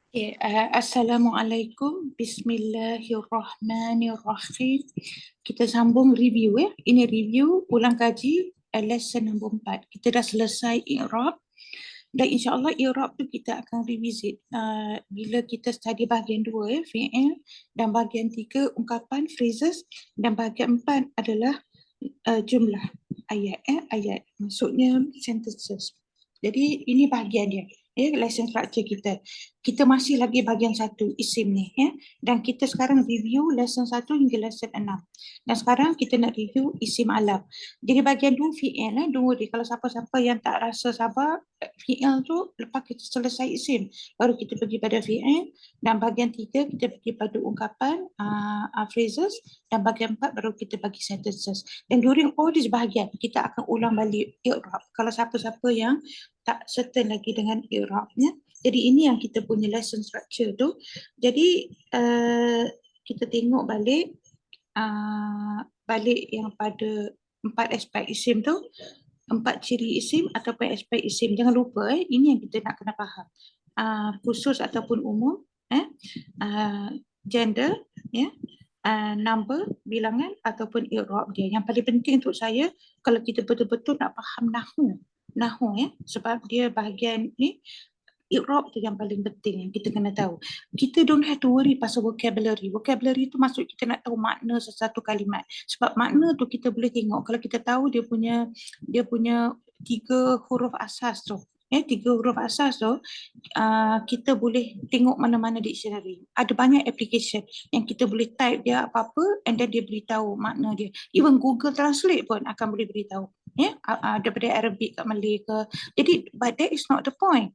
Okay, Assalamualaikum. Bismillahirrahmanirrahim. Kita sambung review ya. Ini review ulang kaji lesson nombor 4. Kita dah selesai i'rab dan insya-Allah i'rab tu kita akan revisit bila kita study bahagian 2 ya, fi'il, dan bahagian 3 ungkapan phrases, dan bahagian 4 adalah jumlah ayat ayat. Maksudnya sentences. Jadi ini bahagian dia. Ya, lesson structure kita. Kita masih lagi bahagian 1 isim ni ya. Dan kita sekarang review lesson 1 hingga lesson 6. Dan sekarang kita nak review isim alam. Jadi bahagian 2 fi'il tunggu dia. Kalau siapa-siapa yang tak rasa sabar, fi'il tu lepas kita selesai isim, baru kita pergi pada fi'il, dan bahagian 3 kita pergi pada ungkapan phrases, dan bahagian 4 baru kita bagi sentences. Dan during all this bahagian kita akan ulang balik i'rab. Kalau siapa-siapa yang tak certain lagi dengan i'rabnya. Jadi ini yang kita punya lesson structure tu. Jadi kita tengok balik balik yang pada 4 aspek isim tu, 4 ciri isim ataupun aspek isim. Jangan lupa ini yang kita nak kena faham. Khusus ataupun umum, gender, ya, number, bilangan ataupun i'rab dia. Yang paling penting untuk saya kalau kita betul-betul nak faham Nahu ya, sebab dia bahagian ni i'rab tu yang paling penting yang kita kena tahu. Kita don't have to worry pasal vocabulary. Vocabulary tu maksud kita nak tahu makna sesuatu kalimat. Sebab makna tu kita boleh tengok kalau kita tahu dia punya 3 huruf asas tu. 3 huruf asas tu, kita boleh tengok mana-mana dictionary. Ada banyak application yang kita boleh type dia apa-apa and then dia beritahu makna dia. Even Google Translate pun akan boleh beritahu. Daripada Arabic ke Malay ke. Jadi, but that is not the point.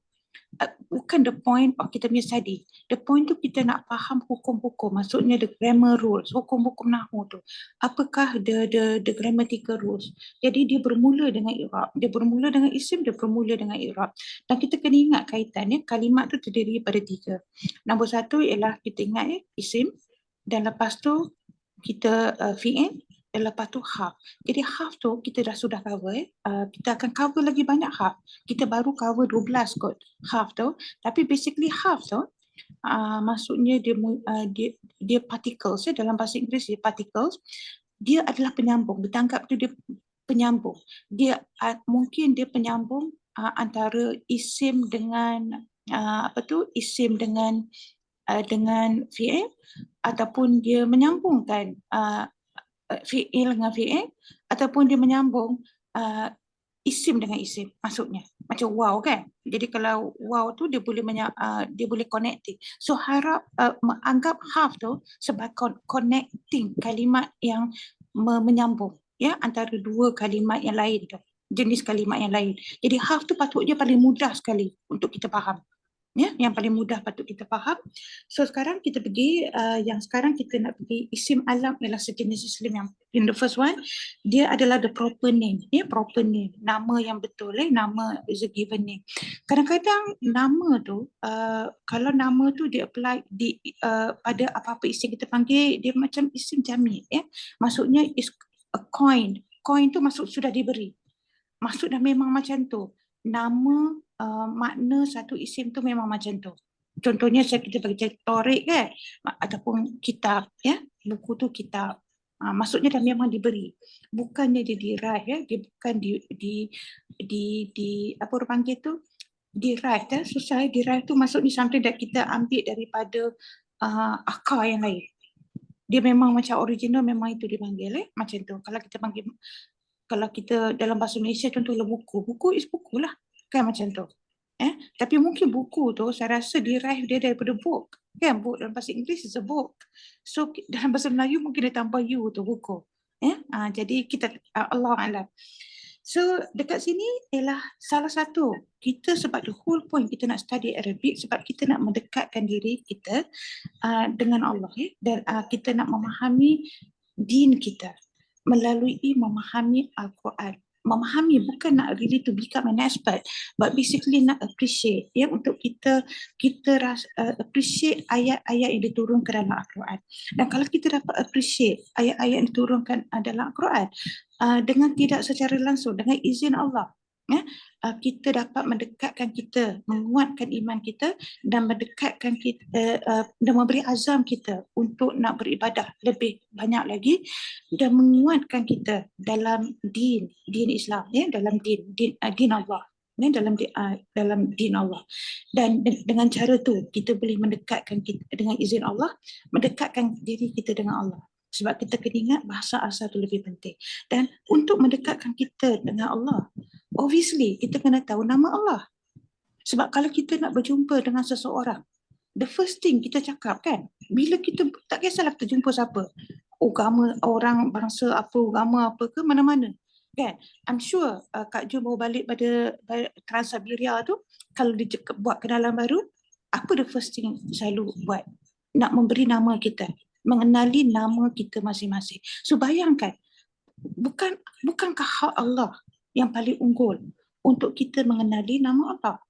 Bukan the point of kita punya study. The point tu kita nak faham hukum-hukum, maksudnya the grammar rules, hukum-hukum nahwu tu. Apakah the grammatical rules. Jadi dia bermula dengan i'rab, dia bermula dengan isim, dia bermula dengan i'rab. Dan kita kena ingat kaitannya, kalimat tu terdiri pada 3. Nombor 1 ialah kita ingat isim, dan lepas tu kita fi'il, dan lepas tu half. Jadi half tu kita sudah cover. Kita akan cover lagi banyak half. Kita baru cover 12 kot half tu. Tapi basically half tu maksudnya dia particles dalam bahasa Inggeris dia particles. Dia adalah penyambung. Bertangkap tu dia penyambung. Dia mungkin dia penyambung antara isim dengan isim dengan fi'il, ataupun dia menyambungkan fi'il dengan fi'il, ataupun dia menyambung isim dengan isim, maksudnya macam wow kan. Jadi kalau wow tu dia boleh connecting. So harap anggap half tu sebagai connecting kalimat yang menyambung ya antara 2 kalimat yang lain tu, jenis kalimat yang lain. Jadi half tu patutnya paling mudah sekali untuk kita faham. Ya, yang paling mudah patut kita faham. So sekarang kita pergi yang sekarang kita nak pergi isim alam ialah sejenis isim yang in the first one dia adalah the proper name, proper name, nama yang betul, nama is a given name. Kadang-kadang nama tu kalau nama tu dia apply pada apa-apa isim kita panggil dia macam isim jamid maksudnya is a coin. Coin tu maksud sudah diberi. Maksud dah memang macam tu. Nama makna satu isim tu memang macam tu. Contohnya kita bagi torik kan, ataupun kitab buku tu kitab. Maksudnya dah memang diberi. Bukannya dia diraih dia bukan di apa orang panggil tu? Diraih susah diraih tu maksudnya something that kita ambil daripada akar yang lain. Dia memang macam original memang itu dipanggil macam tu. Kalau kita dalam bahasa Malaysia contohnya buku is buku lah kan macam tu. Tapi mungkin buku tu saya rasa derive dia daripada book kan, book dalam bahasa Inggeris is a book. So dalam bahasa Melayu mungkin dia tambah you tu buku. Jadi kita Allah Alam. So dekat sini ialah salah satu kita sebab the whole point kita nak study Arabic sebab kita nak mendekatkan diri kita dengan Allah dan kita nak memahami din kita melalui memahami Al-Quran. Memahami bukan nak really to become an expert, but basically nak appreciate untuk kita appreciate ayat-ayat yang diturunkan dalam Al-Quran. Dan kalau kita dapat appreciate ayat-ayat yang diturunkan dalam Al-Quran dengan tidak secara langsung, dengan izin Allah, Ya, kita dapat mendekatkan kita, menguatkan iman kita dan mendekatkan kita dan memberi azam kita untuk nak beribadah lebih banyak lagi dan menguatkan kita dalam din Islam, ya, dalam din Allah, ya, dalam din Allah. Dan dengan cara tu kita boleh mendekatkan kita dengan izin Allah, mendekatkan diri kita dengan Allah. Sebab kita kena ingat bahasa asal tu lebih penting. Dan untuk mendekatkan kita dengan Allah, obviously kita kena tahu nama Allah. Sebab kalau kita nak berjumpa dengan seseorang, the first thing kita cakap kan, bila kita tak kisahlah kita jumpa siapa, agama, orang bangsa apa, agama apa ke, mana-mana kan. I'm sure Kak Jo baru balik pada Trans-Siberia tu, kalau dia buat kenalan baru, apa the first thing selalu buat? Nak memberi nama kita, mengenali nama kita masing-masing. So bayangkan, bukankah hak Allah yang paling unggul untuk kita mengenali nama Allah?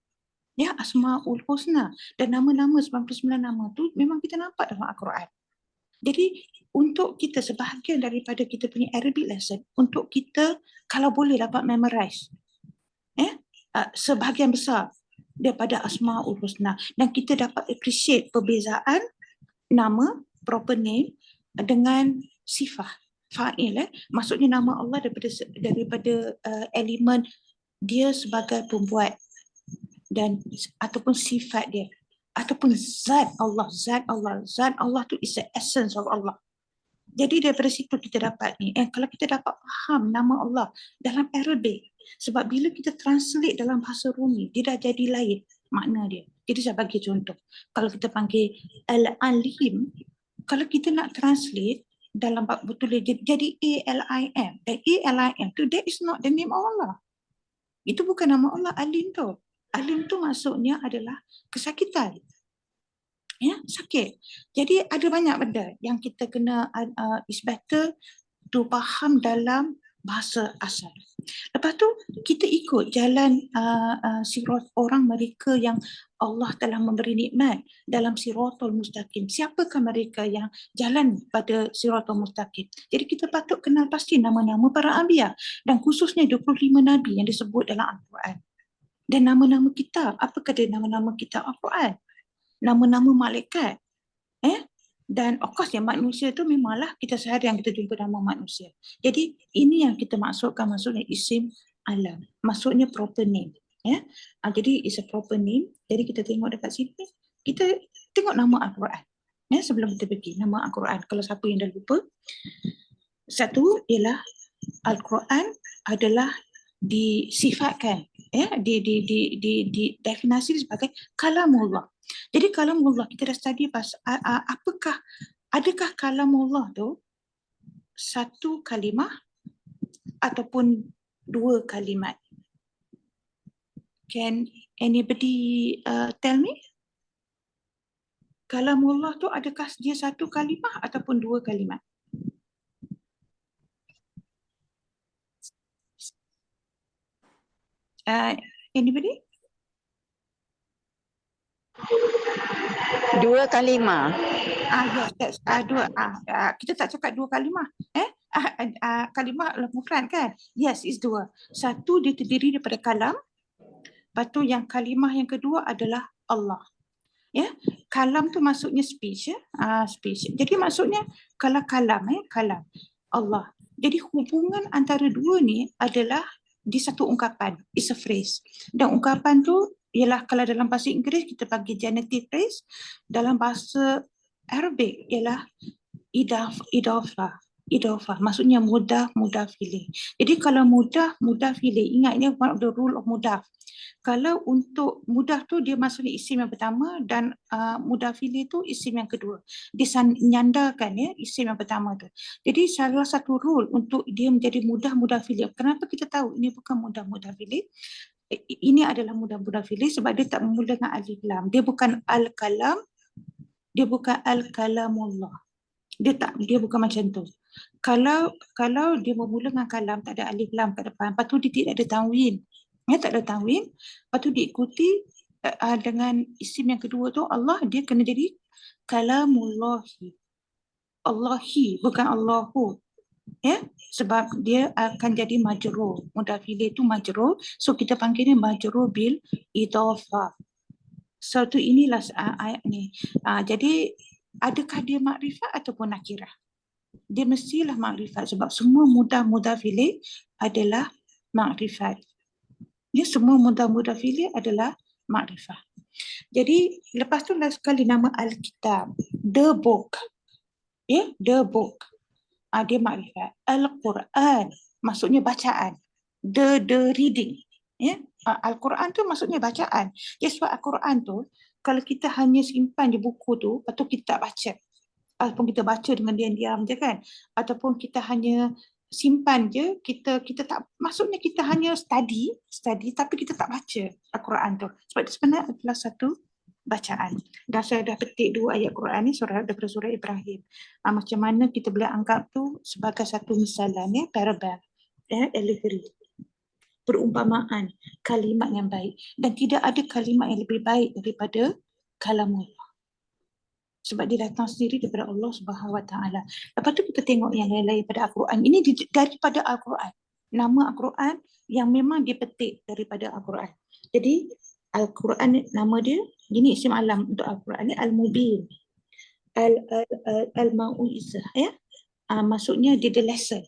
Ya, Asmaul Husna, dan nama-nama 99 nama tu memang kita nampak dalam Al-Quran. Jadi untuk kita, sebahagian daripada kita punya Arabic lesson, untuk kita kalau boleh dapat memorize sebahagian besar daripada Asmaul Husna, dan kita dapat appreciate perbezaan nama, proper name dengan sifat fa'il, maksudnya nama Allah daripada elemen dia sebagai pembuat dan ataupun sifat dia, ataupun zat Allah tu is the essence of Allah. Jadi daripada situ kita dapat ni, kalau kita dapat faham nama Allah dalam Arabic, sebab bila kita translate dalam bahasa Rumi, dia dah jadi lain makna dia. Jadi saya bagi contoh, kalau kita panggil Al-Alim, kalau kita nak translate dalam betul jadi A-L-I-M, dan A-L-I-M tu, that is not the name of Allah. Itu bukan nama Allah, Alim tu. Alim tu maksudnya adalah kesakitan. Ya, sakit. Jadi ada banyak benda yang kita kena is better to faham dalam bahasa asal. Lepas tu kita ikut jalan sirat orang mereka yang Allah telah memberi nikmat dalam siratul mustaqim. Siapakah mereka yang jalan pada siratul mustaqim? Jadi kita patut kenal pasti nama-nama para anbiya, dan khususnya 25 nabi yang disebut dalam Al-Quran. Dan nama-nama kitab, apakah dia nama-nama kitab Al-Quran? Nama-nama malaikat. Dan of course yang manusia tu memanglah kita seharian kita jumpa nama manusia. Jadi ini yang kita maksudkan, maksudnya isim alam. Maksudnya proper name. Jadi is a proper name. Jadi kita tengok dekat sini, kita tengok nama Al-Quran. Sebelum kita pergi, nama Al-Quran. Kalau siapa yang dah lupa. Satu ialah Al-Quran adalah disifatkan, didefinasi sebagai kalamullah. Jadi kalamullah, kita dah study adakah kalamullah tu satu kalimah ataupun dua kalimat? Can anybody tell me? Kalamullah tu adakah dia satu kalimah ataupun dua kalimat? Anybody? Dua kalimah. Yes, that's dua. Kita tak cakap dua kalimah. Kalimah mufrad kan? Yes, it's dua. Satu dia terdiri daripada kalam. Lepas tu yang kalimah yang kedua adalah Allah. Kalam tu maksudnya speech, speech. Jadi maksudnya kalau kalam, kalam Allah. Jadi hubungan antara dua ni adalah di satu ungkapan, it's a phrase. Dan ungkapan tu ialah, kalau dalam bahasa Inggeris kita panggil genitive phrase, dalam bahasa Arabic ialah idafah, maksudnya mudah filih. Jadi kalau mudah filih, ingat ini one of the rule of mudah. Kalau untuk mudah tu dia maksudnya isim yang pertama, dan mudah filih tu isim yang kedua. Dia nyandarkan isim yang pertama tu. Jadi salah satu rule untuk dia menjadi mudah filih. Kenapa kita tahu ini bukan mudah filih? Ini adalah mudah filih sebab dia tak bermula dengan alif lam. Dia bukan al-kalam, dia bukan al-kalamullah. Dia bukan macam tu. Kalau dia bermula dengan kalam, tak ada alif lam kat depan, lepas tu dia tidak ada tanwin. Tak ada tanwin, lepas tu diikuti dengan isim yang kedua tu Allah, dia kena jadi kalamullahi. Allahi, bukan Allahu. Ya, sebab dia akan jadi majrur. Mudhaf ilaih itu majrur, so kita panggilnya majrur bil idhafah. So tu inilah ayat ni. Jadi adakah dia makrifat ataupun nakirah? Dia mestilah makrifat sebab semua mudhaf ilaih adalah makrifat. Dia semua mudhaf ilaih adalah makrifat. Jadi lepas tu last sekali nama Alkitab, the book. Ya, the book. Dia makrifat. Al-Quran maksudnya bacaan. The reading. Ya, Al-Quran tu maksudnya bacaan. Ya, sebab Al-Quran tu kalau kita hanya simpan di buku tu, atau kita tak baca, ataupun kita baca dengan diam-diam je kan, ataupun kita hanya simpan je, kita tak, maksudnya kita hanya study tapi kita tak baca Al-Quran tu. Sebab itu sebenarnya adalah satu bacaan. Dan saya dah petik 2 ayat Quran ni daripada surah Ibrahim. Macam mana kita boleh anggap tu sebagai satu misalan, ya, parable, allegory, perumpamaan, kalimat yang baik. Dan tidak ada kalimat yang lebih baik daripada kalamullah. Sebab dia datang sendiri daripada Allah Subhanahu Wa Taala. Lepas tu kita tengok yang lain-lain pada Al-Quran. Ini daripada Al-Quran. Nama Al-Quran yang memang dipetik daripada Al-Quran. Jadi Al-Quran nama dia, ini isim alam untuk Al-Quran ni Al-Mubin. Al-Mau'izah, ya. Maksudnya dia the lesson.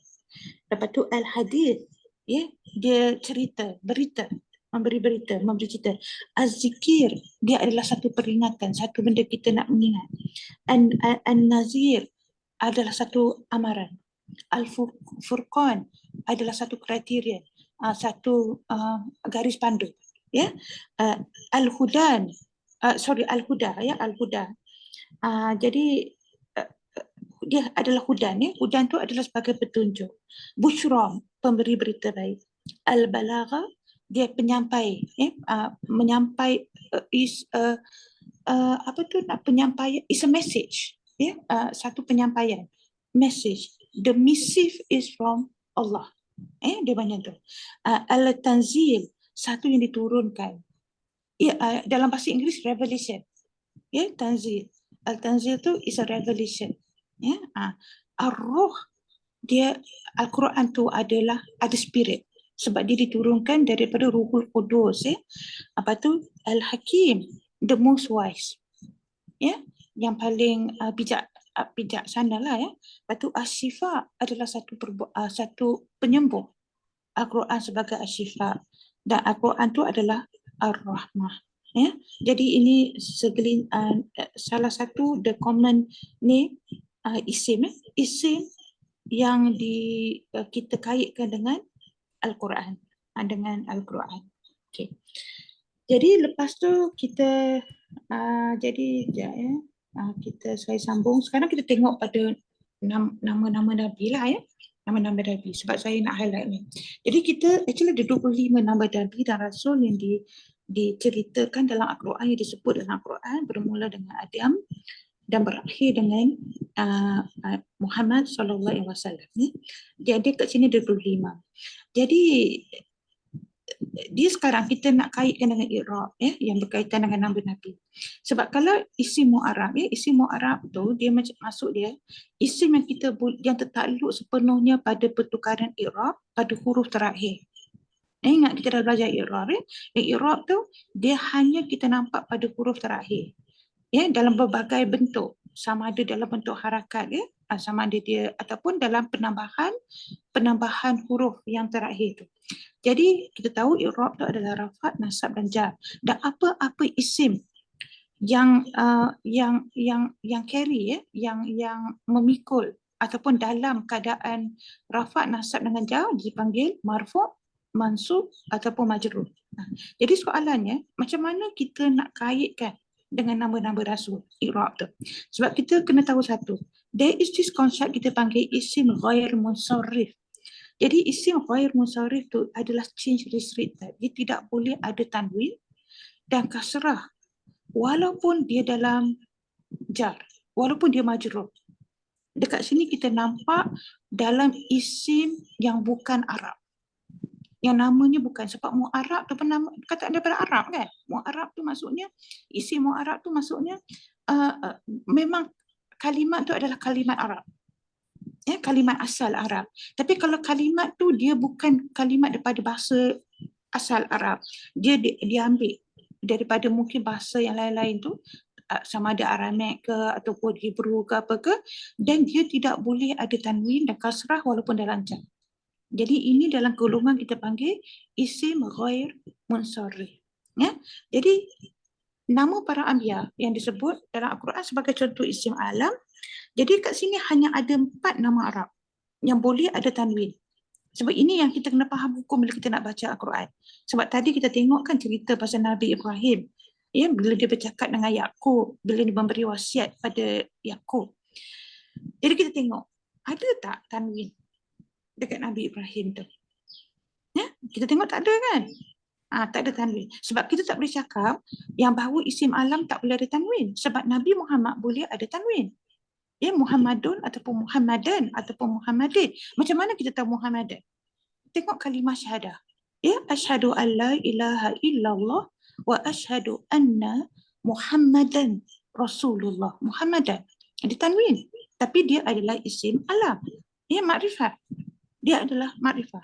Lepas tu Al-Hadith, ya, dia cerita, berita, memberi berita, memberi cerita. Az-Zikir, dia adalah satu peringatan, satu benda kita nak mengingat. An-Nazir adalah satu amaran. Al-Furqan adalah satu kriteria, satu garis pandu, ya. Al-Hudan, Al-Huda, ya, Al-Huda. Jadi dia adalah hudan, ya. Hudan tu adalah sebagai petunjuk. Bushra, pemberi berita baik. Al-Balagha, dia penyampai, ya. Menyampai apa tu nak penyampaian, is a message, ya. Satu penyampaian, message. The missive is from Allah. Dia banyak tu. Al-Tanzil, satu yang diturunkan. Ya, dalam bahasa Inggeris revelation. Ya, tanzil. Al-Tanzil tu is a revelation. Ya, Ar-Ruh, dia Al-Quran tu adalah ada spirit sebab dia diturunkan daripada Ruhul Qudus, ya. Apa tu Al-Hakim, the most wise, ya, yang paling bijaksana lah, ya. Lepas tu Asy-Syifa adalah satu penyembuh. Al-Quran sebagai Asy-Syifa, dan Al-Quran tu adalah Ar-Rahmah, ya. Jadi ini salah satu the common ni isim, isim yang kita kaitkan dengan Al-Quran, dengan Al-Quran. Okay. Jadi lepas tu kita saya sambung. Sekarang kita tengok pada nama-nama Nabi lah, ya. Nama-nama Nabi, sebab saya nak highlight ni. Jadi kita actually ada 25 nama Nabi dan Rasul yang diceritakan dalam Al-Quran, yang disebut dalam Al-Quran, bermula dengan Adam dan berakhir dengan Muhammad SAW. Jadi kat sini 25. Jadi dia sekarang kita nak kaitkan dengan i'rab, ya, yang berkaitan dengan nama Nabi. Sebab kalau isim mu'arab, ya, isim mu'arab tu dia maksud dia isim yang tertakluk sepenuhnya pada pertukaran i'rab pada huruf terakhir. Ingat kita dah belajar i'rab, ya. I'rab tu dia hanya kita nampak pada huruf terakhir, ya, dalam berbagai bentuk, sama ada dalam bentuk harakat, ya, sama ada dia ataupun dalam penambahan huruf yang terakhir tu. Jadi kita tahu i'rab tu adalah rafat, nasab dan jar. Dan apa isim yang carry, ya, yang memikul ataupun dalam keadaan rafat, nasab dengan jar dipanggil marfu', mansub ataupun majrur. Jadi soalannya, macam mana kita nak kaitkan dengan nama-nama Rasul, i'rab tu? Sebab kita kena tahu satu, there is this concept kita panggil isim ghair munsharif. Jadi isim ghair munsharif tu adalah change restricted. Dia tidak boleh ada tanwin dan kasrah walaupun dia dalam jar, walaupun dia majrur. Dekat sini kita nampak dalam isim yang bukan Arab, yang namanya bukan, sebab mu'arab tu pun nama kata daripada Arab, kan. Mu'arab tu maksudnya, isim mu'arab tu maksudnya memang kalimat tu adalah kalimat Arab. kalimat asal Arab. Tapi kalau kalimat tu dia bukan kalimat daripada bahasa asal Arab, dia ambil daripada mungkin bahasa yang lain-lain tu, sama ada Aramek ke ataupun Hebrew ke apa ke, dan dia tidak boleh ada tanwin dan kasrah walaupun dah lancar. Jadi ini dalam golongan kita panggil isim ghair munsharif. Jadi nama para anbiya yang disebut dalam Al-Quran sebagai contoh isim alam. Jadi kat sini hanya ada 4 nama Arab yang boleh ada tanwin. Sebab ini yang kita kena faham hukum bila kita nak baca Al-Quran. Sebab tadi kita tengok kan cerita pasal Nabi Ibrahim. Bila dia bercakap dengan Yaqub, bila dia memberi wasiat pada Yaqub. Jadi kita tengok, ada tak tanwin dekat Nabi Ibrahim tu? Kita tengok tak ada kan? Tak ada tanwin. Sebab kita tak boleh cakap yang bahawa isim alam tak boleh ada tanwin. Sebab Nabi Muhammad boleh ada tanwin. Muhammadun ataupun Muhammadan ataupun Muhammadin. Macam mana kita tahu Muhammadan? Tengok kalimah syahadah. Asyhadu an la ilaha illallah wa asyhadu anna Muhammadan Rasulullah. Muhammadan. Ada tanwin. Tapi dia adalah isim alam. Makrifat. Dia adalah makrifat.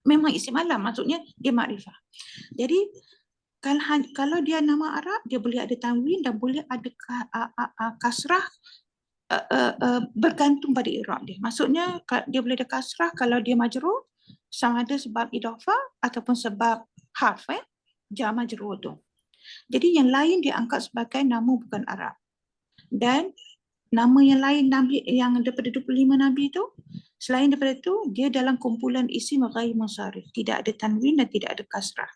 Memang isim alam, maksudnya dia makrifat. Jadi, kalau dia nama Arab, dia boleh ada tanwin dan boleh ada kasrah bergantung pada i'rab dia. Maksudnya dia boleh ada kasrah kalau dia majrur, sama ada sebab idhafah ataupun sebab harf, jar majrur tu. Jadi yang lain dia angkat sebagai nama bukan Arab. Dan nama yang lain Nabi yang daripada 25 Nabi tu, selain daripada tu, dia dalam kumpulan isim ghair munsharif. Tidak ada tanwin dan tidak ada kasrah.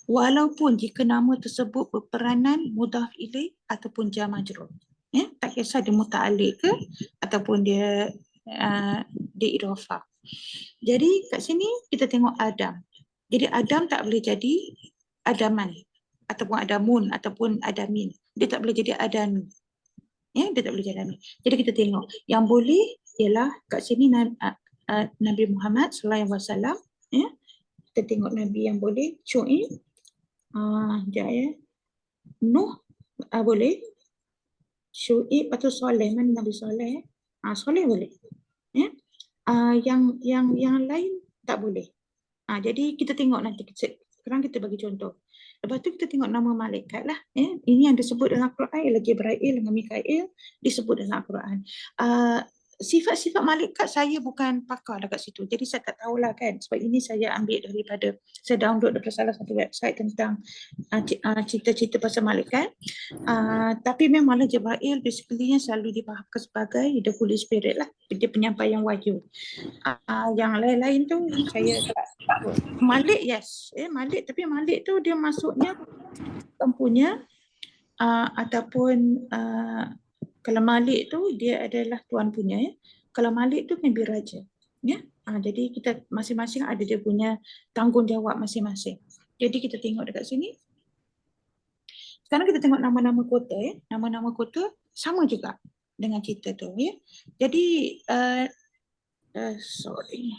Walaupun jika nama tersebut berperanan mudhaf ilaih ataupun jar majrur. Tak kisah dia muta'alliq ke ataupun dia idhafah. Jadi kat sini kita tengok Adam. Jadi Adam tak boleh jadi Adaman ataupun Adamun ataupun Adamin. Dia tak boleh jadi Adami. Dia tak boleh jadi Adami. Jadi kita tengok yang boleh ialah kat sini Nabi Muhammad sallallahu alaihi wasallam. Kita tengok Nabi yang boleh. Syuaib. Nuh boleh. Syuaib atau Soleh, mana Nabi Soleh? Soleh boleh. Yang lain tak boleh. Jadi kita tengok nanti. Sekarang kita bagi contoh. Lepas tu kita tengok nama malaikat lah. Ini yang disebut dalam Al-Quran ialah Jibril dengan Mikail disebut dalam Al-Quran. Sifat-sifat malaikat saya bukan pakar dekat situ. Jadi saya tak tahulah kan. Sebab ini saya ambil daripada, saya download daripada salah satu website tentang cerita-cerita pasal malaikat. Tapi memanglah Jibril basically selalu difahamkan sebagai the Holy Spirit lah. Dia penyampaian wahyu. Yang lain-lain tu saya tak tahu. Malik yes. Malik, tapi Malik tu dia masuknya punya ataupun kalau Malik tu dia adalah tuan punya. Kalau Malik tu maybe raja. Jadi kita masing-masing ada dia punya tanggungjawab masing-masing. Jadi kita tengok dekat sini. Sekarang kita tengok nama-nama kota. Nama-nama kota sama juga dengan cerita tu. Jadi sorry.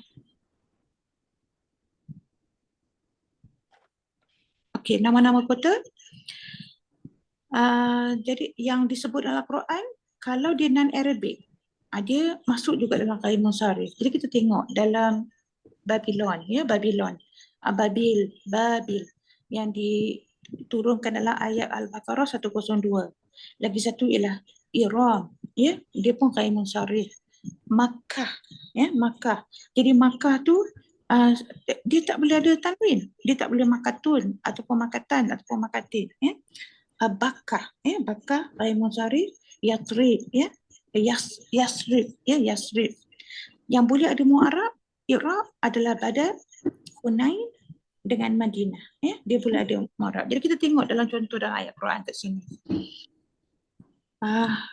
Okey, nama-nama kota. Jadi yang disebut dalam Quran, kalau dia non-Arabic, dia masuk juga dalam ghair munsharif. Jadi kita tengok dalam Babylon, Babylon, Babil yang diturunkan dalam ayat Al-Baqarah 102. Lagi satu ialah Iram, dia pun ghair munsharif. Makkah, Makkah. Jadi Makkah tu dia tak boleh ada tanwin, dia tak boleh makatun ataupun makatan ataupun makatin. Bakkah, Bakkah ghair munsharif. Yathrib, Yasrib, Yasrib. Yang boleh ada mu'arab, i'rab adalah Badar, Hunain dengan Madinah. Dia boleh ada mu'arab. Jadi kita tengok dalam contoh dalam ayat Quran kat sini.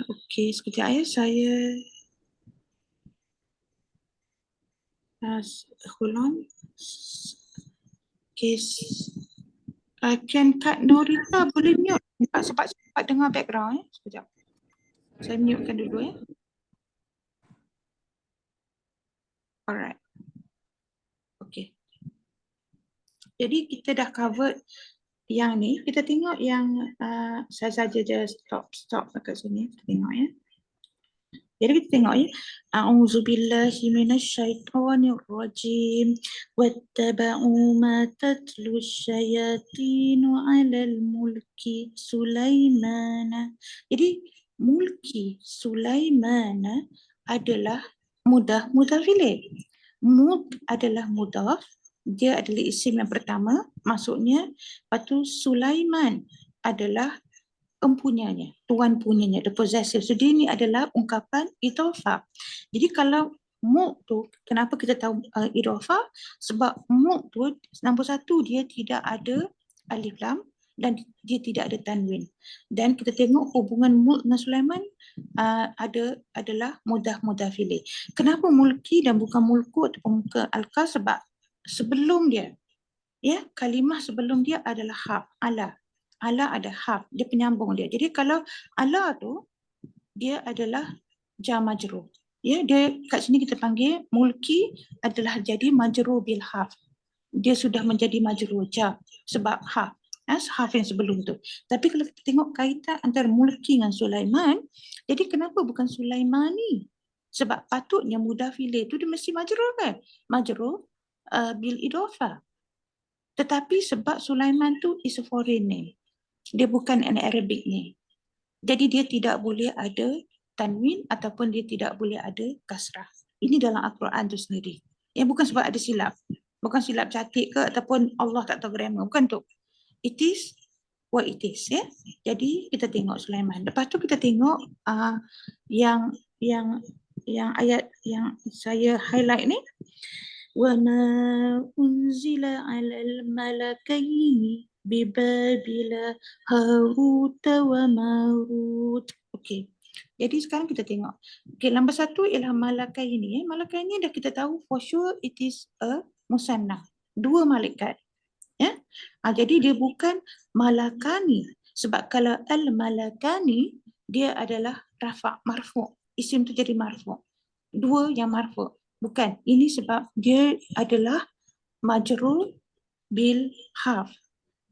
Okey, sekejap saya hold on. Okay. Can Kak Norita boleh mute sebab dengar background sekejap. Saya mutekan dulu Alright. Okay. Jadi kita dah cover yang ni. Kita tengok yang saya saja just stop dekat sini. Kita tengok Jadi kita tengok ya. A'udzubillahi minasyaitonirrajim. Wattaba'u ma tatlu syayatinu 'alal mulki Sulaimana. Jadi mulki Sulaimana adalah mudhaf ilaih. Mulk adalah mudhaf, dia adalah isim yang pertama, maksudnya. Lepas tu Sulaiman adalah empunyanya, tuan punyanya, the possessor. So dia ni adalah ungkapan idhofah. Jadi kalau mulk tu, kenapa kita tahu idhofah? Sebab mulk tu, nombor satu, dia tidak ada alif lam dan dia tidak ada tanwin. Dan kita tengok hubungan mulk dengan Sulaiman adalah mudhaf ilaih. Kenapa mulki dan bukan mulku ataupun muka alqa? Sebab sebelum dia, ya, kalimah sebelum dia adalah haf, ala. Ala ada haf, dia penyambung dia. Jadi kalau ala tu, dia adalah jar majrur. Ya, dia kat sini kita panggil mulki adalah jadi majrur bil haf. Dia sudah menjadi majrur jar sebab haf. Haf yang sebelum tu. Tapi kalau kita tengok kaitan antara mulki dengan Sulaiman, jadi kenapa bukan Sulaimani? Sebab patutnya mudhaf ilaih tu dia mesti majrur kan? Majrur bil idhofah. Tetapi sebab Sulaiman tu is a foreign name. Dia bukan an Arabic name. Jadi dia tidak boleh ada tanwin ataupun dia tidak boleh ada kasrah. Ini dalam Al-Quran tu sendiri. Ya, bukan sebab ada silap. Bukan silap cantik ke ataupun Allah tak tahu grammar. Bukan tu. It is what it is. Ya. Jadi kita tengok Sulaiman. Lepas tu kita tengok yang ayat yang saya highlight ni. وَمَا أُنْزِلَ عَلَى الْمَلَكَيْنِ بِبَابِلَ هَارُوتَ وَمَارُوتَ. Okey. Jadi sekarang kita tengok. Okey, nombor satu ialah malakaini. Malakai ni dah kita tahu for sure it is a musanna. Dua malaikat. Ya. Jadi dia bukan malakani. Sebab kalau al-malakani, dia adalah rafa' marfu'. Isim tu jadi marfu'. Dua yang marfu'. Bukan. Ini sebab dia adalah majrur bil haf.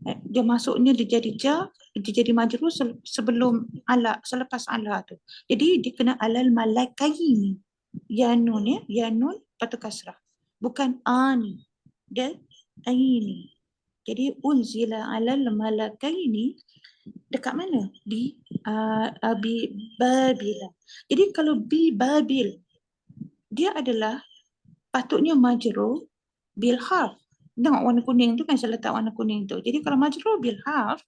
Dia masuknya dia jadi jar, dia jadi majrur sebelum ala, selepas ala tu. Jadi dia kena alal malakaini. Ya nun ya, ya nun patut kasrah. Bukan ani. Dan aini. Jadi unzila alal malakaini dekat mana? Bi Babila. Jadi kalau bi Babil, dia adalah patutnya majrur bil haf. Tengok warna kuning tu kan, saya letak warna kuning tu. Jadi kalau majrur bil haf,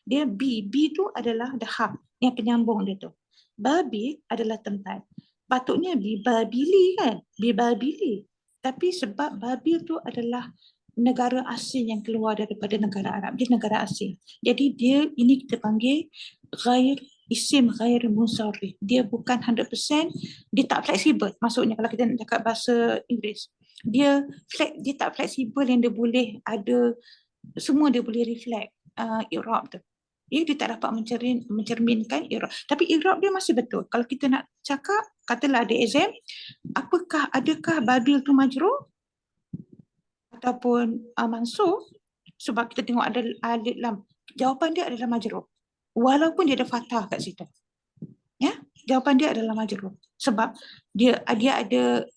dia B tu adalah the haf, yang penyambung dia tu. Babil adalah tempat. Patutnya bi Babili kan, bi Babili. Tapi sebab Babil tu adalah negara asing yang keluar daripada negara Arab. Dia negara asing. Jadi dia, ini kita panggil isim ghair munsharif. Dia bukan 100%, dia tak fleksibel. Maksudnya kalau kita nak cakap bahasa Inggeris, dia tak fleksibel yang dia boleh ada, semua dia boleh reflect i'rab tu. Dia tak dapat mencerminkan i'rab. Tapi i'rab dia masih betul. Kalau kita nak cakap, katalah ada exam, adakah Babil tu majrur ataupun mansub? Sebab kita tengok ada alif lam. Jawapan dia adalah majrur. Walaupun dia ada fathah kat situ. Ya, jawapan dia adalah majrur. Sebab dia ada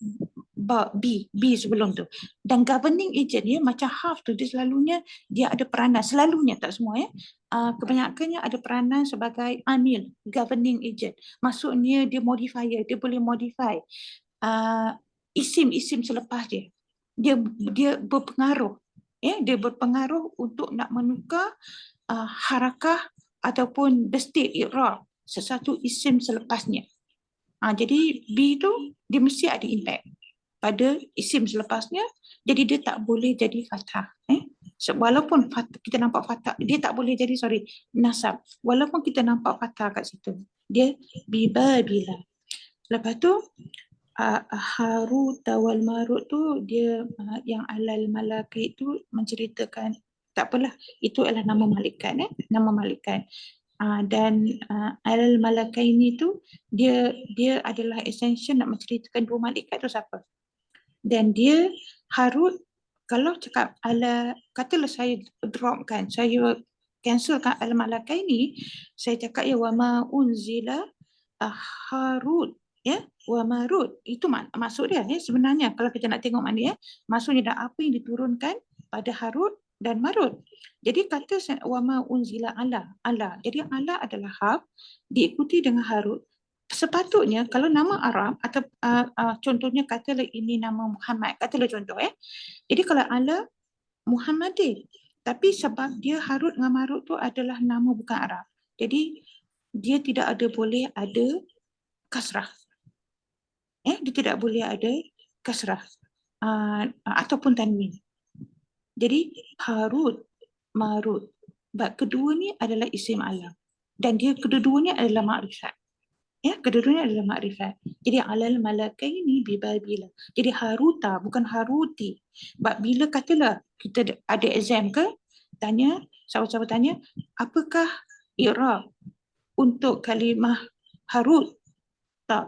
B sebelum tu. Dan governing agent dia macam haf tu, dia selalunya dia ada peranan, selalunya tak semua ya. Kebanyakannya ada peranan sebagai amil, governing agent. Maksudnya dia modifier, dia boleh modify isim-isim selepas dia. Dia berpengaruh. Ya, dia berpengaruh untuk nak menukar harakah ataupun the state i'rab sesuatu isim selepasnya. Jadi B tu dia mesti ada impact pada isim selepasnya, jadi dia tak boleh jadi fathah. Walaupun kita nampak fathah, dia tak boleh jadi nasab. Walaupun kita nampak fathah kat situ, dia bibabila. Lepas tu Harut wal Marut tu dia yang alal malaki itu menceritakan, tak apalah, itu adalah nama malaikat, nama malaikat. Dan alal malakaini tu dia adalah extension nak menceritakan dua malaikat tu siapa. Dan dia Harut, kalau cakap katalah saya dropkan, saya cancelkan al malakaini, saya cakap ya wama unzila Harut Ya, wa marud itu maksud dia ya sebenarnya kalau kita nak tengok mana ya, maksudnya dah apa yang diturunkan pada Harut dan Marut. Jadi kata wa ma unzila ala. Jadi ala adalah harf diikuti dengan Harut. Sepatutnya kalau nama Arab atau contohnya katalah ini nama Muhammad, katalah contoh ya. Jadi kalau ala Muhammadin, tapi sebab dia Harut dengan Marut tu adalah nama bukan Arab. Jadi dia tidak ada boleh ada kasrah. Dia tidak boleh ada kasrah ataupun tanwin. Jadi Harut, Marut. Kedua ni adalah isim alam. Dan dia kedua-duanya adalah makrifat. Kedua-duanya adalah makrifat. Jadi alal malakaini bibabila. Jadi Haruta bukan Haruti. Bila katalah kita ada exam ke, tanya, sahabat-sahabat tanya, apakah i'rab untuk kalimah Harut? Tak.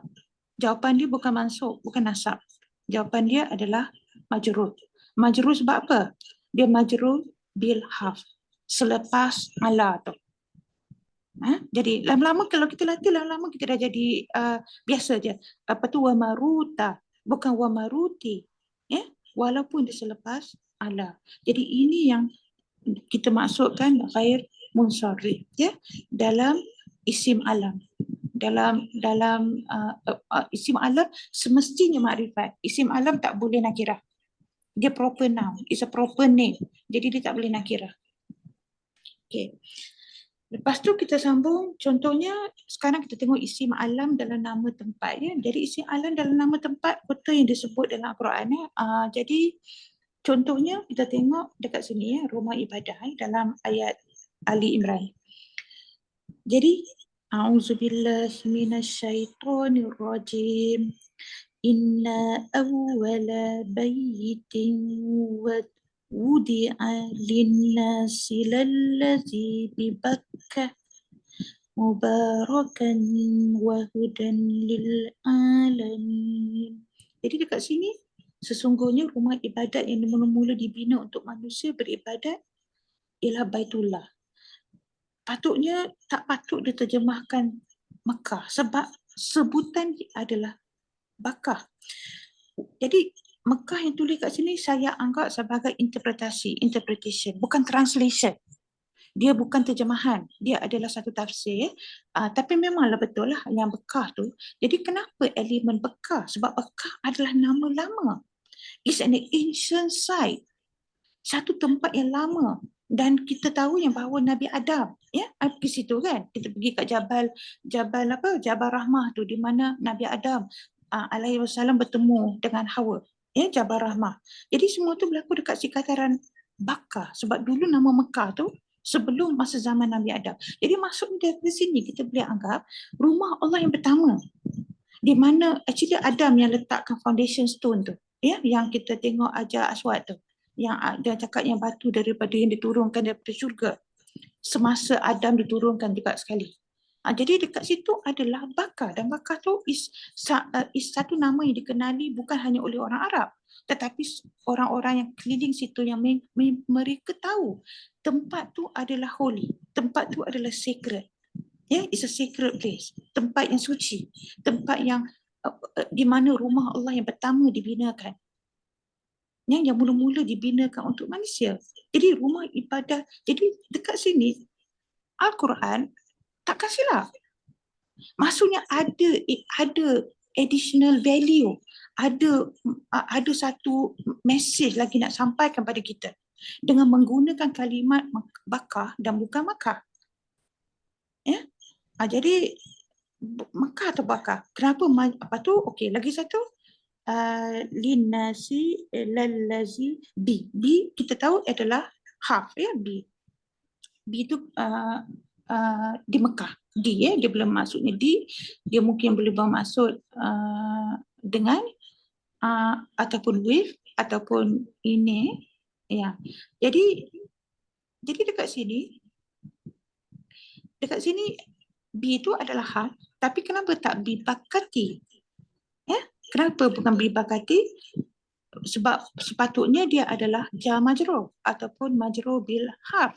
Jawapan dia bukan mansub, bukan nasab. Jawapan dia adalah majrur. Majrur sebab apa? Dia majrur bil harf. Selepas ala tu. Jadi lama-lama kalau kita latih, lama-lama kita dah jadi biasa je. Apa tu wa maruta, bukan wa maruti. Walaupun dia selepas ala. Jadi ini yang kita maksudkan ghair munsharif dalam isim alam. Dalam isim alam semestinya makrifat. Isim alam tak boleh nakirah. Dia proper noun. It's a proper name. Jadi dia tak boleh nakirah. Okay. Lepas tu kita sambung. Contohnya sekarang kita tengok isim alam dalam nama tempat. Jadi isim alam dalam nama tempat betul yang disebut dalam Al-Quran. Jadi contohnya kita tengok dekat sini rumah ibadah dalam ayat Ali Imran. Jadi a'udzubillahi minasyaitonirrajim. Inna awwala baytin wudi'a linnasi lallazi bibakkah mubarakan wa hudan lil alamin. Jadi dekat sini sesungguhnya rumah ibadat yang mula-mula dibina untuk manusia beribadat ialah Baitullah. Patutnya tak patut diterjemahkan Mekah sebab sebutan adalah Bakah. Jadi Mekah yang tulis kat sini saya anggap sebagai interpretation, bukan translation. Dia bukan terjemahan, dia adalah satu tafsir. Tapi memanglah betul lah yang Bekah tu. Jadi kenapa elemen Bekah? Sebab Bekah adalah nama lama. It's an ancient site. Satu tempat yang lama. Dan kita tahu yang bahawa Nabi Adam pergi situ kan. Kita pergi kat Jabal Rahmah tu, di mana Nabi Adam alaihi wasallam bertemu dengan Hawa. Jabal Rahmah. Jadi semua tu berlaku dekat sekitaran Bakah. Sebab dulu nama Mekah tu sebelum masa zaman Nabi Adam. Jadi maksudnya dari sini kita boleh anggap rumah Allah yang pertama. Di mana actually Adam yang letakkan foundation stone tu. Yang kita tengok Hajar Aswad tu. Yang dia cakap yang batu daripada yang diturunkan daripada syurga. Semasa Adam diturunkan juga sekali. Jadi dekat situ adalah Bakah. Dan Bakah tu is satu nama yang dikenali bukan hanya oleh orang Arab. Tetapi orang-orang yang keliling situ yang mereka tahu tempat tu adalah holy. Tempat tu adalah sacred. It's a sacred place. Tempat yang suci. Tempat yang di mana rumah Allah yang pertama dibinakan. Yang mula-mula dibinakan untuk manusia. Jadi rumah ibadah. Jadi dekat sini Al-Quran tak kasihlah. Maksudnya ada additional value. Ada satu message lagi nak sampaikan pada kita. Dengan menggunakan kalimat Bakah dan bukan Makkah. Jadi Makkah atau Bakah. Kenapa apa tu? Okey, lagi satu. Linnasi lallazi bi. Bi kita tahu adalah harf bi. Bi itu di Mekah. Dia belum maksudnya dia mungkin boleh bermaksud dengan ataupun with ataupun ini Jadi dekat sini bi itu adalah harf, tapi kenapa tak bi bakati? Kenapa bukan bi bakati? Sebab sepatutnya dia adalah jar majrur ataupun majrur bil harf.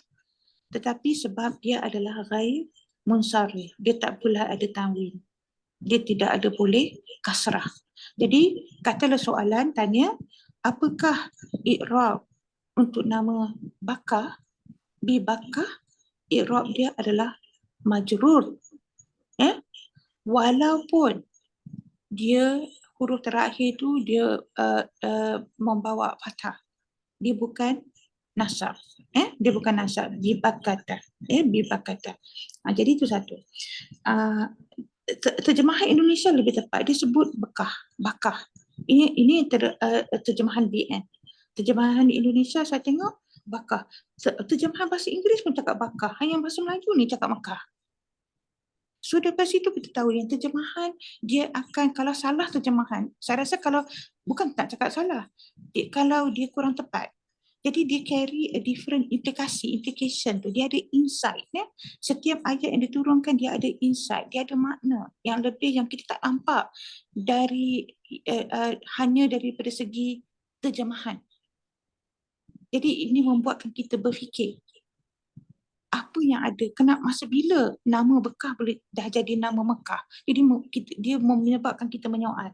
Tetapi sebab dia adalah ghair munsharif, dia tak pula ada tanwin. Dia tidak ada boleh kasrah. Jadi katalah soalan tanya, apakah i'rab untuk nama Bakah, bi Bakah, i'rab dia adalah majrur. Walaupun dia huruf terakhir tu dia membawa fathah. Dia bukan nasab. Dia bukan nasab. Bibakata. Bibakata. Jadi itu satu. Terjemahan Indonesia lebih tepat. Dia sebut bekah. Bakah. Ini terjemahan BN. Terjemahan Indonesia saya tengok bakah. Terjemahan bahasa Inggeris pun cakap bakah. Yang bahasa Melayu ni cakap Mekah. So daripada situ kita tahu yang terjemahan dia akan, kalau salah terjemahan, saya rasa kalau bukan tak cakap salah, kalau dia kurang tepat, jadi dia carry a different implication tu, dia ada insight. Setiap ayat yang diturunkan dia ada insight, dia ada makna yang lebih yang kita tak nampak dari hanya daripada segi terjemahan. Jadi ini membuatkan kita berfikir apa yang ada, kenapa, masa bila nama Bekah boleh dah jadi nama Mekah. Jadi dia menyebabkan kita menyoal.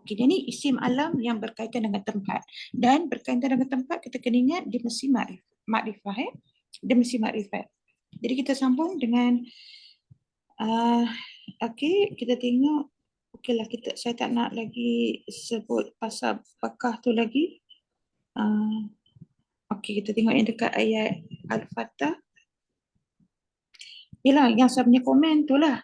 Okey, jadi isim alam yang berkaitan dengan tempat. Dan berkaitan dengan tempat kita kena ingat dia mesti makrifah. Dia mesti makrifat. Jadi kita sambung dengan okey, kita tengok. Okeylah, saya tak nak lagi sebut pasal Bekah tu lagi. Okey, kita tengok yang dekat ayat Al-Fatah. Yelah, yang saya punya komen tu lah.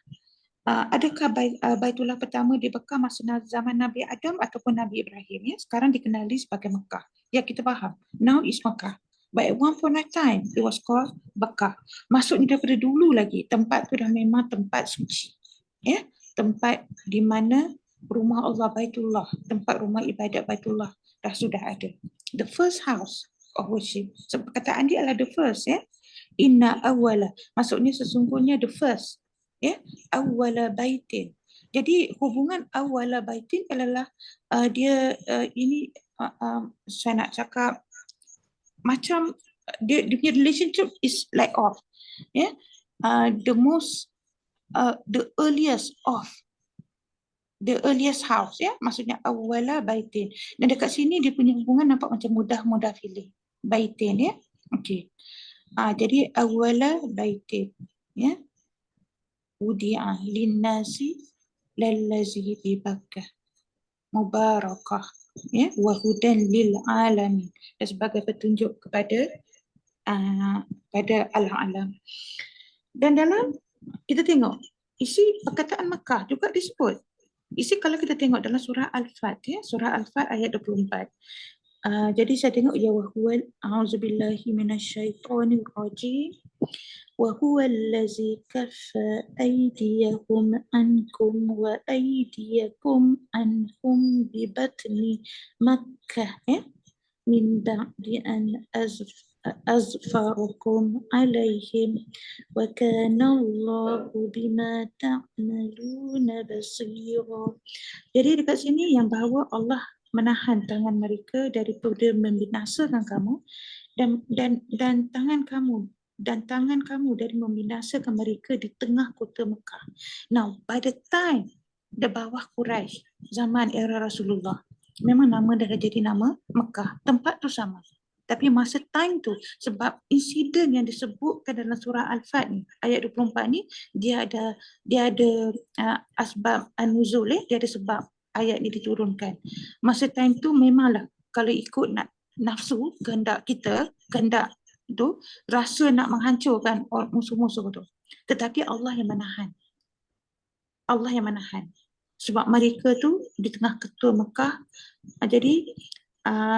Adakah Baitullah pertama di Mekah masa zaman Nabi Adam ataupun Nabi Ibrahim? Ya? Sekarang dikenali sebagai Mekah. Ya, kita faham. Now it's Mekah. But at one point of time, it was called Mekah. Maksudnya daripada dulu lagi, tempat tu dah memang tempat suci. Ya? Tempat di mana rumah Allah Baitullah, tempat rumah ibadat Baitullah dah sudah ada. The first house of worship. So, perkataan dia adalah the first. Ya? Inna awwala, maksudnya sesungguhnya the first, awwala baitin. Jadi hubungan awwala baitin adalah dia ini saya nak cakap macam dia punya relationship is like of, the most the earliest of, the earliest house, maksudnya awwala baitin. Dan dekat sini dia punya hubungan nampak macam mudah pilih baitin, okey. Jadi awwala baitin, wudi'a linnasi lallazi bi Bakkah mubarakah, wa hudan lil alamin, dan sebagai petunjuk kepada alam-alam. Dan dalam kita tengok isi perkataan Mekah juga disebut. Isi kalau kita tengok dalam surah Al-Fat, surah Al-Fat ayat 24. Jadi saya tengok ya wahwal a'udzubillahi minasyaitonir rajim wa huwallazi kaffa aydiyahum ankum wa aydiyakum anhum bi batni Makkah min ba'di an azfarukum alaihim wa kana Allahu bima ta'maluna basira. Jadi dekat sini yang bahawa Allah menahan tangan mereka daripada membinasakan kamu dan tangan kamu dari membinasakan mereka di tengah kota Mekah. Now, by the time the bawah Quraisy zaman era Rasulullah, memang nama dah jadi nama Mekah, tempat tu sama. Tapi masa time tu, sebab insiden yang disebutkan dalam surah Al-Fat ni, ayat 24 ni, dia ada asbab an-nuzul, dia ada sebab ayat ni diturunkan. Masa time tu memanglah kalau ikut nak nafsu, kehendak kita, kehendak tu, rasa nak menghancurkan musuh-musuh tu. Tetapi Allah yang menahan. Allah yang menahan. Sebab mereka tu di tengah ketua Mekah. Jadi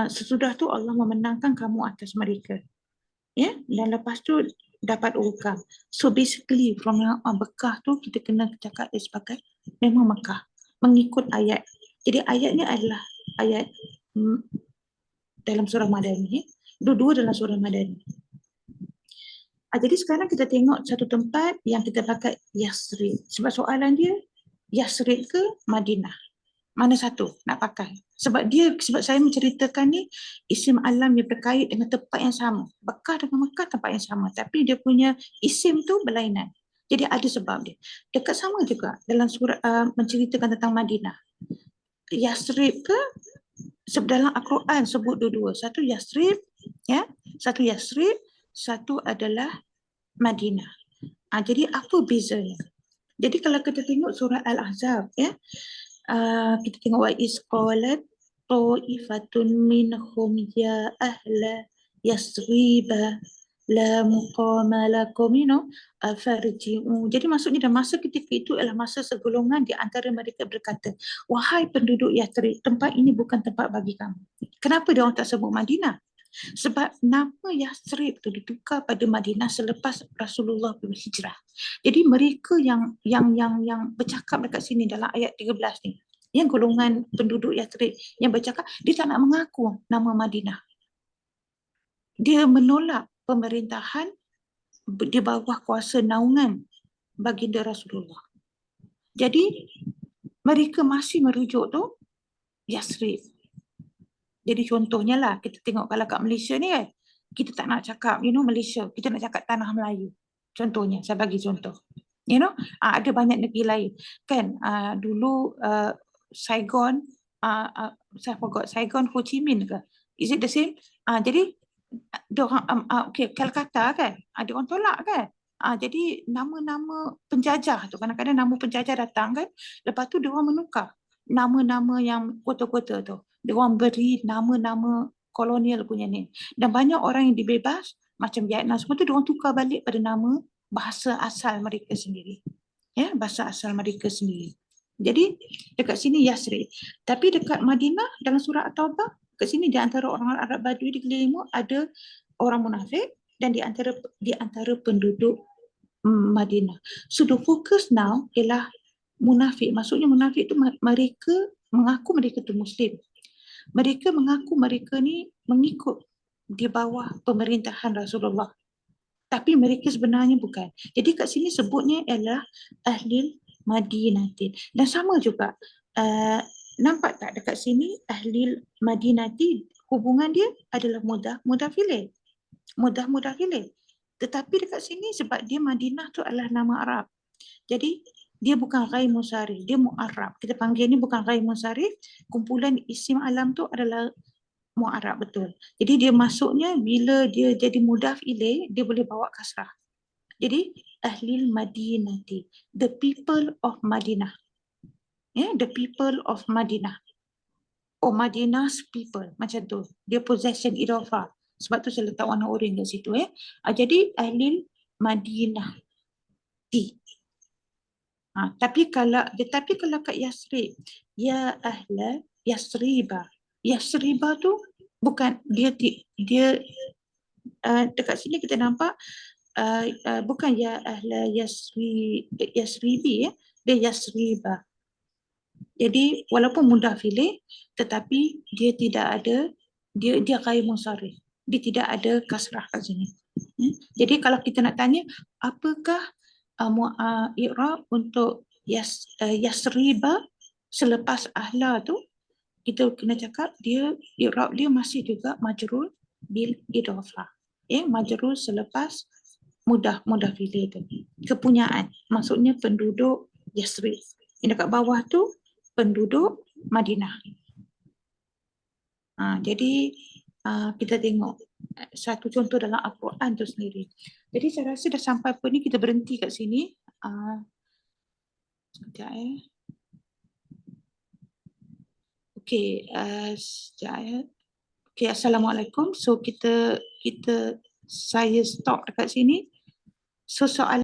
sesudah tu Allah memenangkan kamu atas mereka. Dan lepas tu dapat urukan. So basically from Mekah tu kita kena cakap sebagai memang Mekah. Mengikut ayat. Jadi ayat ni adalah ayat dalam surah Madani. Dua-dua dalam surah Madani. Jadi sekarang kita tengok satu tempat yang kita pakai Yasrib. Sebab soalan dia, Yasrib ke Madinah? Mana satu nak pakai? Sebab saya menceritakan ni isim alam yang berkait dengan tempat yang sama. Bekah dengan Mekah tempat yang sama. Tapi dia punya isim tu berlainan. Jadi ada sebab dia. Dekat sama juga dalam surah menceritakan tentang Madinah. Yasrib ke dalam Al-Quran sebut dua-dua. Satu Yasrib, ya, satu Yasrib, satu adalah Madinah. Jadi apa bezanya? Jadi kalau kita tengok surah Al-Ahzab, ya, kita tengok wa is qalat ta'ifatun minhum ya ahla yasriba la muqama lakum farji'u. Jadi maksudnya dalam masa ketika itu adalah masa segolongan di antara mereka berkata, wahai penduduk Yathrib, tempat ini bukan tempat bagi kamu. Kenapa dia orang tak sebut Madinah? Sebab nama Yathrib itu ditukar pada Madinah selepas Rasulullah berhijrah. Jadi mereka yang bercakap dekat sini dalam ayat 13 ni, yang golongan penduduk Yathrib yang bercakap, dia tak nak mengaku nama Madinah. Dia menolak pemerintahan di bawah kuasa naungan baginda Rasulullah. Jadi mereka masih merujuk tu Yathrib. Jadi contohnya lah, kita tengok kalau kat Malaysia ni kan, kita tak nak cakap, Malaysia, kita nak cakap tanah Melayu. Contohnya, saya bagi contoh. Ada banyak negeri lain. Kan, dulu Saigon, saya forgot, Saigon, Ho Chi Minh ke? Is it the same? Jadi, diorang, okay, Calcutta kan, diorang tolak kan? Jadi, nama-nama penjajah tu, kadang-kadang nama penjajah datang kan, lepas tu diorang menukar nama-nama yang kota-kota tu. Diorang beri nama-nama kolonial punya ni. Dan banyak orang yang dibebas, macam Vietnam semua tu, diorang tukar balik pada nama bahasa asal mereka sendiri. Ya, bahasa asal mereka sendiri. Jadi, dekat sini Yasrib. Tapi dekat Madinah, dalam surah At-Taubah, kat sini di antara orang Arab Badui di Keliling ada orang munafik dan di antara penduduk Madinah. So, the focus now ialah munafik. Maksudnya munafik itu mereka mengaku mereka itu Muslim. Mereka mengaku mereka ni mengikut di bawah pemerintahan Rasulullah. Tapi mereka sebenarnya bukan. Jadi kat sini sebutnya ialah Ahli Madinatin. Dan sama juga, nampak tak dekat sini Ahli Madinati, hubungan dia adalah mudah filih. Mudah filih. Tetapi dekat sini sebab dia Madinah tu adalah nama Arab. Jadi dia bukan ghair munsharif, dia mu'arrab. Kita panggil ni bukan ghair munsharif, kumpulan isim alam tu adalah mu'arrab betul. Jadi dia masuknya bila dia jadi mudhaf ilaih, dia boleh bawa kasrah. Jadi Ahlil Madinati, the people of Madinah. The people of Madinah. Madinah's people, macam tu. Dia possession idhofah. Sebab tu saya letak warna oranye kat situ. Jadi Ahlil Madinah. Tapi kalau kat Yasrib, ya ahla Yasriba. Yasriba tu bukan dia dekat sini kita nampak bukan ya ahla Yasribi, dia Yasriba. Jadi walaupun mudah filih, tetapi dia tidak ada, dia ghair munsharif. Dia tidak ada kasrah kat sini. Jadi kalau kita nak tanya apakah i'rab untuk Yasriba selepas ahla tu, kita kena cakap dia i'rab dia masih juga majrur bil idhofah. Majrur selepas mudah filih tu. Kepunyaan, maksudnya penduduk Yasrib. Yang dekat bawah tu penduduk Madinah. Jadi kita tengok satu contoh dalam Al-Quran tu sendiri. Jadi saya rasa dah sampai apa ni, kita berhenti kat sini. Sekejap Okey, sekejap Okey, Assalamualaikum. So saya stop dekat sini. So soalan